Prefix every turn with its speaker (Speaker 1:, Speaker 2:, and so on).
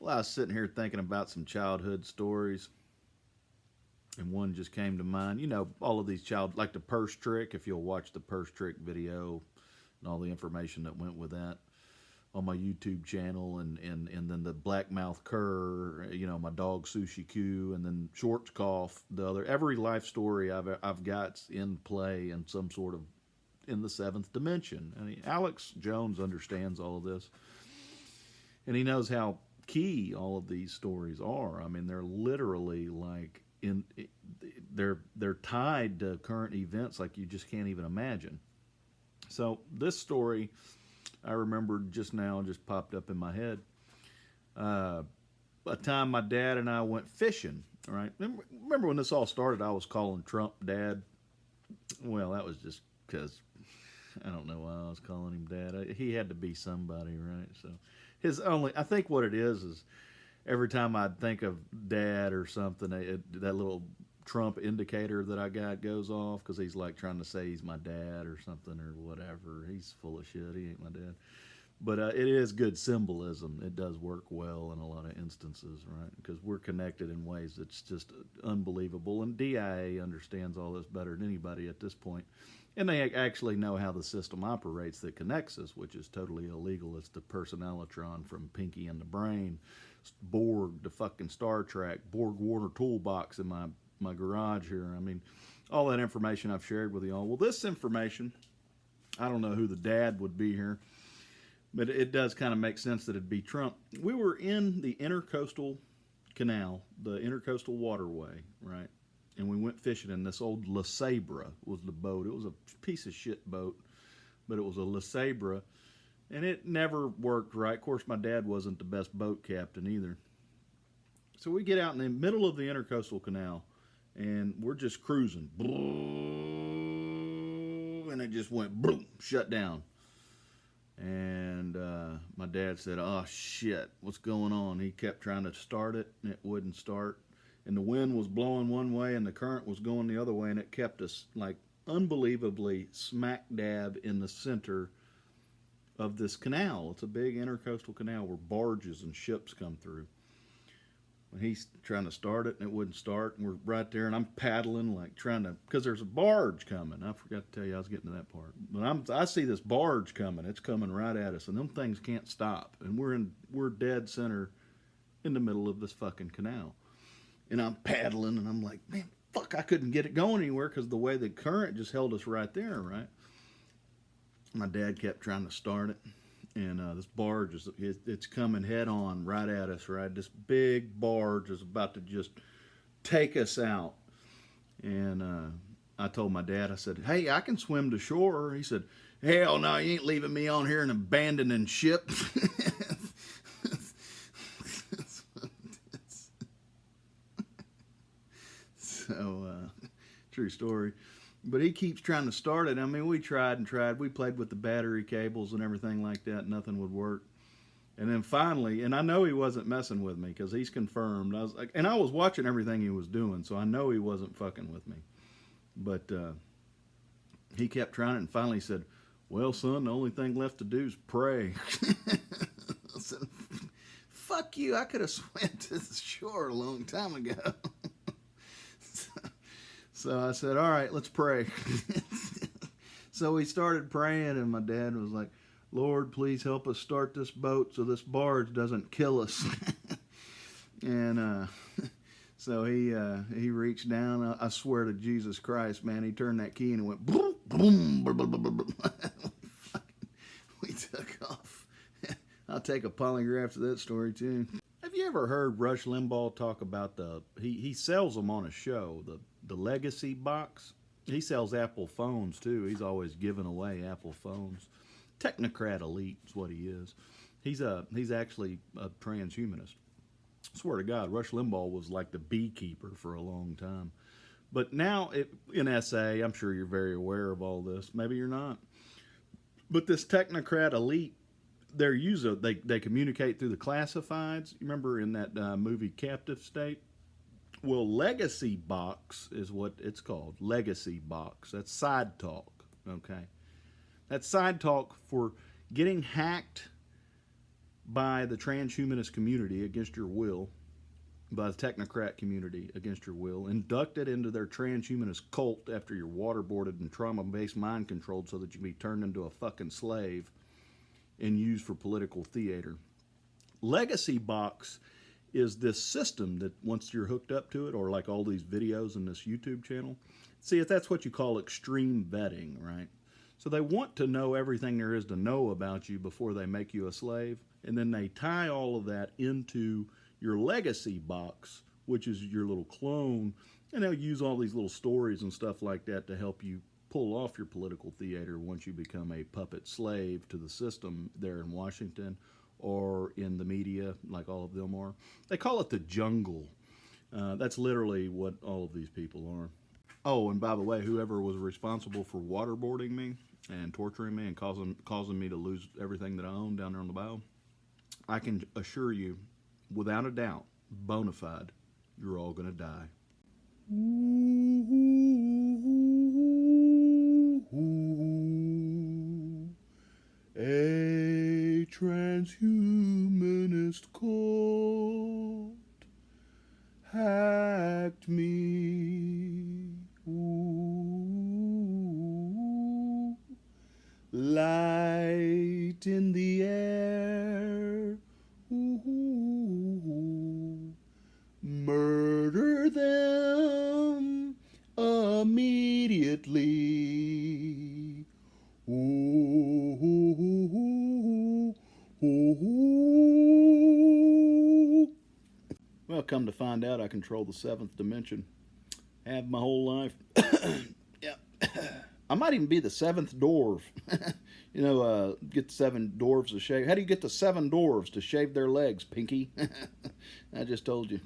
Speaker 1: Well, I was sitting here thinking about some childhood stories, and one just came to mind. You know, all of these like the purse trick. If you'll watch the purse trick video and all the information that went with that on my YouTube channel, and then the blackmouth cur. You know, my dog Sushi Q, and then Schwarzkopf. The other every life story I've got in play in some sort of in the seventh dimension. I mean, Alex Jones understands all of this, and he knows how key all of these stories are. I mean, they're literally like they're tied to current events like you just can't even imagine. So this story I remembered just now, just popped up in my head. Uh, a time my dad and I went fishing. Right, remember when this all started? I was calling Trump Dad. Well, that was just because I don't know why I was calling him Dad. He had to be somebody, right? So his only, I think what it is every time I think of Dad or something, that little Trump indicator that I got goes off because he's like trying to say he's my dad or something or whatever. He's full of shit. He ain't my dad. But it is good symbolism. It does work well in a lot of instances, right? Because we're connected in ways that's just unbelievable. And DIA understands all this better than anybody at this point. And they actually know how the system operates that connects us, which is totally illegal. It's the Personalitron from Pinky and the Brain, Borg, the fucking Star Trek, Borg Warner toolbox in my garage here. I mean, all that information I've shared with y'all. Well, this information, I don't know who the dad would be here, but it does kind of make sense that it'd be Trump. We were in the Intercoastal Canal, the Intercoastal Waterway, right? And we went fishing, and this old La Sabra was the boat. It was a piece of shit boat, but it was a La Sabra, and it never worked right. Of course, my dad wasn't the best boat captain either. So we get out in the middle of the Intercoastal Canal, and we're just cruising. And it just went boom, shut down. And my dad said, "Oh shit, what's going on?" He kept trying to start it, and it wouldn't start. And the wind was blowing one way, and the current was going the other way, and it kept us like unbelievably smack dab in the center of this canal. It's a big intercoastal canal where barges and ships come through. And he's trying to start it, and it wouldn't start. And we're right there, and I'm paddling, like trying to, because there's a barge coming. I forgot to tell you, I was getting to that part. But I see this barge coming. It's coming right at us, and them things can't stop. And we're dead center in the middle of this fucking canal. And I'm paddling, and I'm like, man, fuck, I couldn't get it going anywhere because the way the current just held us right there, right? My dad kept trying to start it, and this barge it's coming head on right at us, right? This big barge is about to just take us out. And I told my dad, I said, "Hey, I can swim to shore." He said, "Hell no, you ain't leaving me on here and abandoning ship." So, true story. But he keeps trying to start it. I mean, we tried and tried. We played with the battery cables and everything like that. Nothing would work. And then finally, and I know he wasn't messing with me because he's confirmed. I was like, and I was watching everything he was doing, so I know he wasn't fucking with me. But he kept trying it, and finally said, "Well, son, the only thing left to do is pray." I said, "Fuck you! I could have swam to the shore a long time ago." So I said, "All right, let's pray." So we started praying, and my dad was like, "Lord, please help us start this boat so this barge doesn't kill us." And so he reached down. I swear to Jesus Christ, man, he turned that key and it went boom, boom, boom, boom, boom, boom. We took off. I'll take a polygraph to that story too. Have you ever heard Rush Limbaugh talk about he sells them on a show, the Legacy box? He sells Apple phones too. He's always giving away Apple phones. Technocrat elite is what he is. He's actually a transhumanist. I swear to God, Rush Limbaugh was like the beekeeper for a long time. But now in SA, I'm sure you're very aware of all this. Maybe you're not. But this technocrat elite, they communicate through the classifieds. You remember in that movie Captive State? Well, Legacy Box is what it's called. Legacy Box. That's side talk. Okay, that's side talk for getting hacked by the transhumanist community against your will, by the technocrat community against your will, inducted into their transhumanist cult after you're waterboarded and trauma-based mind controlled so that you can be turned into a fucking slave and used for political theater. Legacy Box is this system that once you're hooked up to it, or like all these videos in this YouTube channel, see, if that's what you call extreme vetting, right? So they want to know everything there is to know about you before they make you a slave, and then they tie all of that into your legacy box, which is your little clone, and they'll use all these little stories and stuff like that to help you pull off your political theater once you become a puppet slave to the system there in Washington or in the media, like all of them are. They call it the jungle. That's literally what all of these people are. Oh, and by the way, whoever was responsible for waterboarding me and torturing me and causing me to lose everything that I own down there on the bow, I can assure you, without a doubt, bona fide, you're all going to die. A transhumanist cult hacked me. Ooh. Light in the air. Ooh. Murder them immediately. Ooh. Ooh. Well, come to find out, I control the seventh dimension. Have my whole life. Yeah. I might even be the seventh dwarf. You know, get the seven dwarves to shave. How do you get the seven dwarves to shave their legs, Pinky? I just told you.